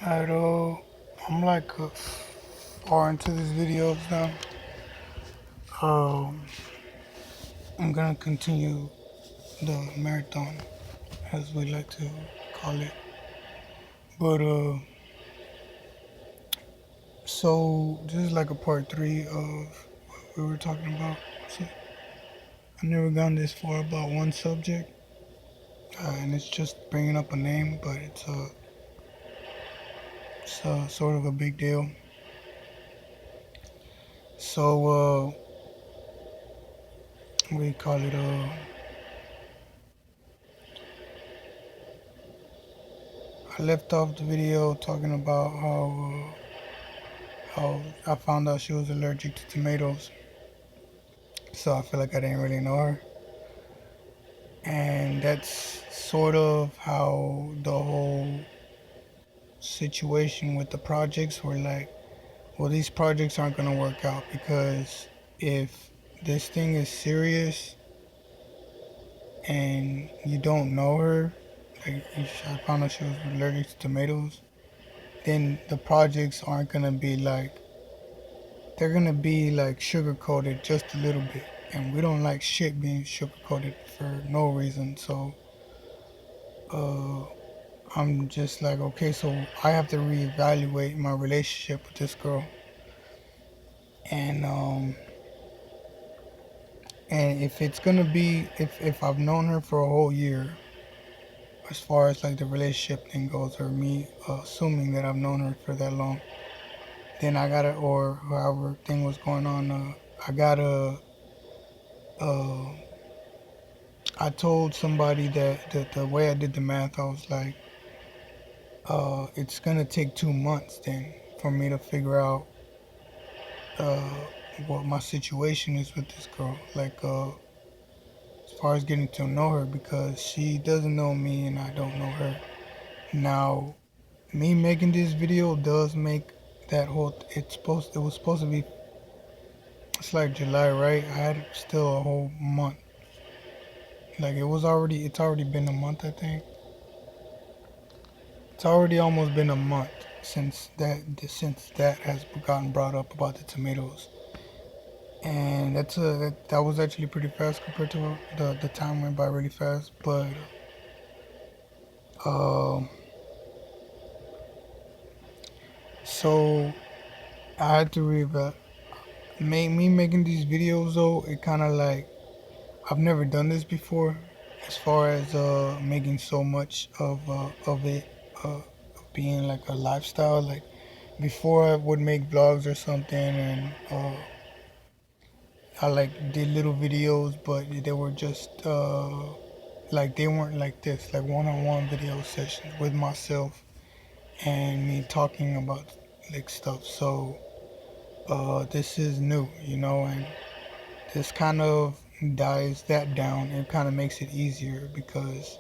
Alright, I'm like far into this video now. Um, I'm gonna continue the marathon, as we like to call it. But so this is like a part three of what we were talking about. So I've never gone this far about one subject, and it's just bringing up a name, but it's sort of a big deal. So we call it I left off the video talking about how I found out she was allergic to tomatoes. So I feel like I didn't really know her. And that's sort of how the whole situation with the projects were like, well, these projects aren't going to work out because if this thing is serious and you don't know her, like I found out she was allergic to tomatoes, then the projects aren't going to be like, they're gonna be like sugar coated just a little bit, and we don't like shit being sugar coated for no reason. So uh, I'm just like, okay, so I have to reevaluate my relationship with this girl, and if it's gonna be if I've known her for a whole year, as far as like the relationship thing goes, or me assuming that I've known her for that long, then I gotta, or however thing was going on, I gotta. Uh, I told somebody that the way I did the math, I was like, it's gonna take 2 months then for me to figure out uh, what my situation is with this girl. Like, as far as getting to know her, because she doesn't know me and I don't know her. Now, me making this video does make that whole. It was supposed to be. It's like July, right? I had still a whole month. Like it was already. It's already been a month, I think. It's already almost been a month since that has gotten brought up about the tomatoes, and that was actually pretty fast compared to the time went by really fast. But um, so I had to me making these videos though. It kind of like I've never done this before, as far as making so much of it being like a lifestyle. Like before, I would make vlogs or something, and I like did little videos, but they were just like they weren't like this, like one-on-one video sessions with myself and me talking about like stuff. So this is new, and this kind of dies that down and kind of makes it easier because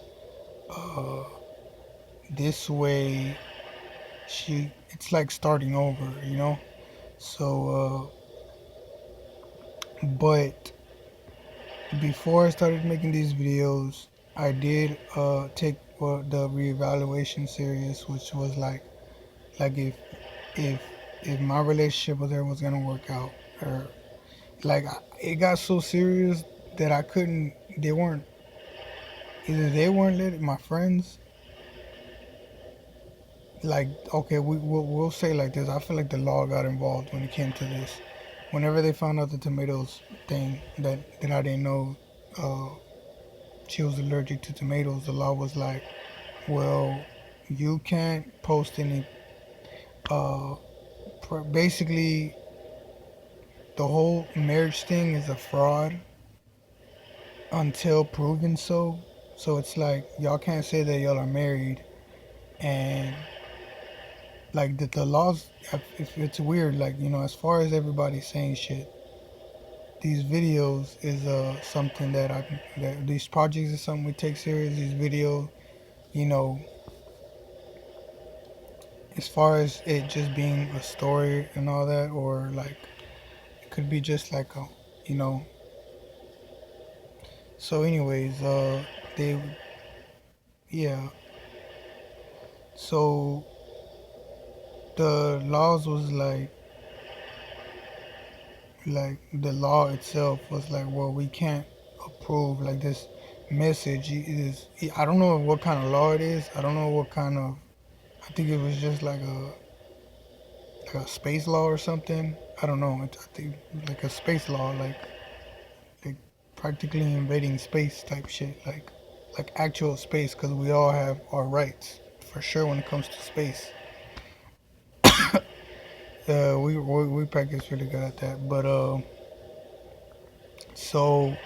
uh, this way it's like starting over. So, but before I started making these videos, I did take the reevaluation serious, which was like if if my relationship with her was gonna work out, or like it got so serious that I couldn't. They weren't either they weren't letting my friends like okay we'll say like this. I feel like the law got involved when it came to this. Whenever they found out the tomatoes thing that I didn't know. She was allergic to tomatoes, the law was like, well, you can't post any. Uh, Basically, the whole marriage thing is a fraud until proven so. So it's like y'all can't say that y'all are married, and like the laws. If it's weird, like as far as everybody saying shit, these videos is something that these projects is something we take serious. These videos, you know, as far as it just being a story and all that, or like it could be just like a, you know. So, anyways, they, yeah. So the laws was like the law itself was like, well, we can't approve like this message is. I don't know what kind of law it is. I don't know what kind of. I think it was just like a space law or something. I don't know. I think like a space law, like practically invading space type shit, like actual space, because we all have our rights for sure when it comes to space. We practice really good at that, but so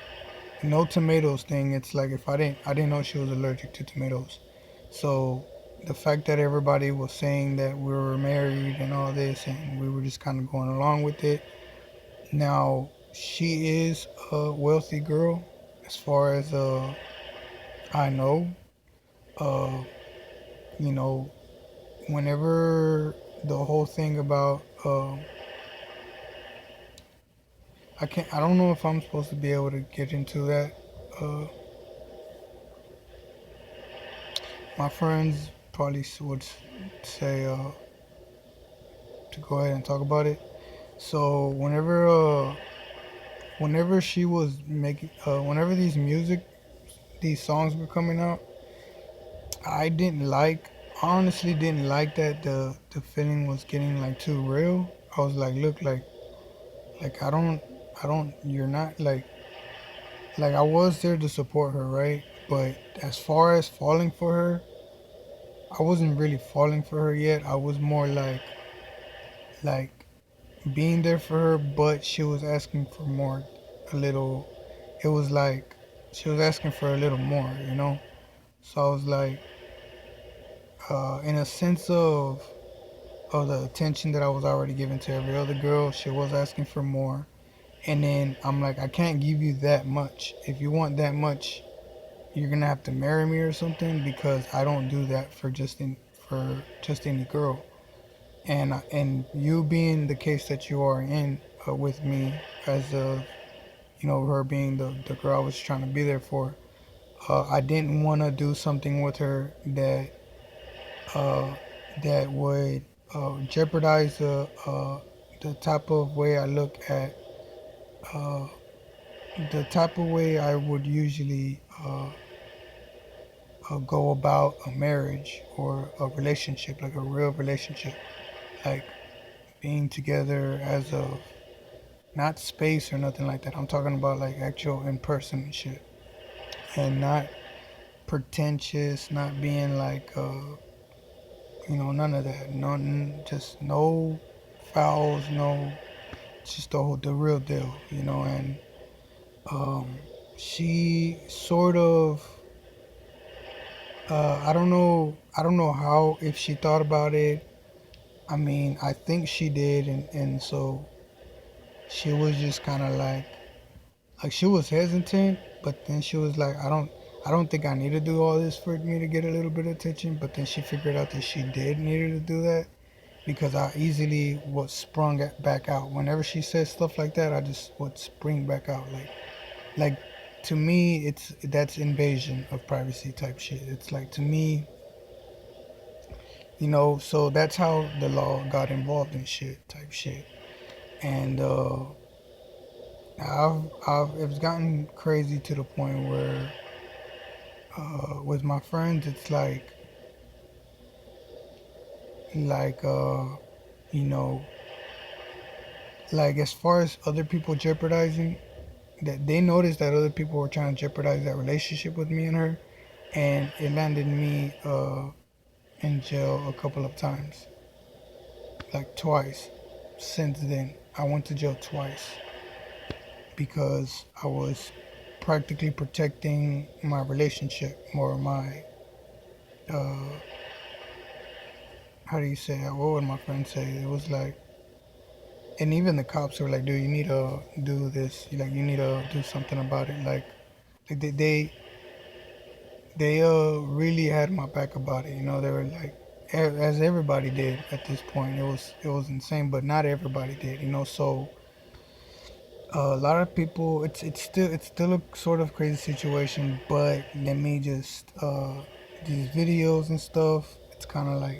no tomatoes thing. It's like if I didn't know she was allergic to tomatoes, so the fact that everybody was saying that we were married and all this, and we were just kind of going along with it. Now she is a wealthy girl, as far as I know. Uh, you know, whenever the whole thing about I don't know if I'm supposed to be able to get into that. Uh, my friends probably would say to go ahead and talk about it. So whenever she was making whenever these songs were coming out, I didn't like honestly didn't like that the feeling was getting like too real. I was like, look, like I don't you're not like I was there to support her, right? But as far as falling for her, I wasn't really falling for her yet. I was more like being there for her, but she was asking for more, a little. It was like she was asking for a little more, you know. So I was like, in a sense of the attention that I was already giving to every other girl, she was asking for more. And then I'm like, I can't give you that much. If you want that much, you're gonna have to marry me or something, because I don't do that for just any girl. And you being the case that you are in with me, as her being the girl I was trying to be there for. I didn't want to do something with her uh, that would jeopardize the type of way I look at uh, the type of way I would usually go about a marriage or a relationship, like a real relationship, like being together as of not space or nothing like that. I'm talking about like actual in person shit, and not pretentious, not being like none of that. None, just no fouls, no, just the real deal, and um, she sort of I don't know how, if she thought about it. I mean, I think she did, and so she was just kind of like she was hesitant, but then she was like, I don't think I need to do all this for me to get a little bit of attention. But then she figured out that she did need to do that, because I easily was sprung back out. Whenever she said stuff like that, I just would spring back out. Like to me, that's invasion of privacy type shit. It's like, to me, so that's how the law got involved in shit type shit. And it's gotten crazy to the point where with my friends, it's like you know like, as far as other people jeopardizing, that they noticed that other people were trying to jeopardize that relationship with me and her, and it landed me in jail a couple of times, like twice. Since then, I went to jail twice because I was practically protecting my relationship, or my uh, how do you say it? What would my friend say? It was like, and even the cops were like, "Dude, you need to do this. Like, you need to do something about it." Like they really had my back about it. They were like, as everybody did at this point. It was insane, but not everybody did. So a lot of people. It's still a sort of crazy situation. But let me just these videos and stuff. It's kind of like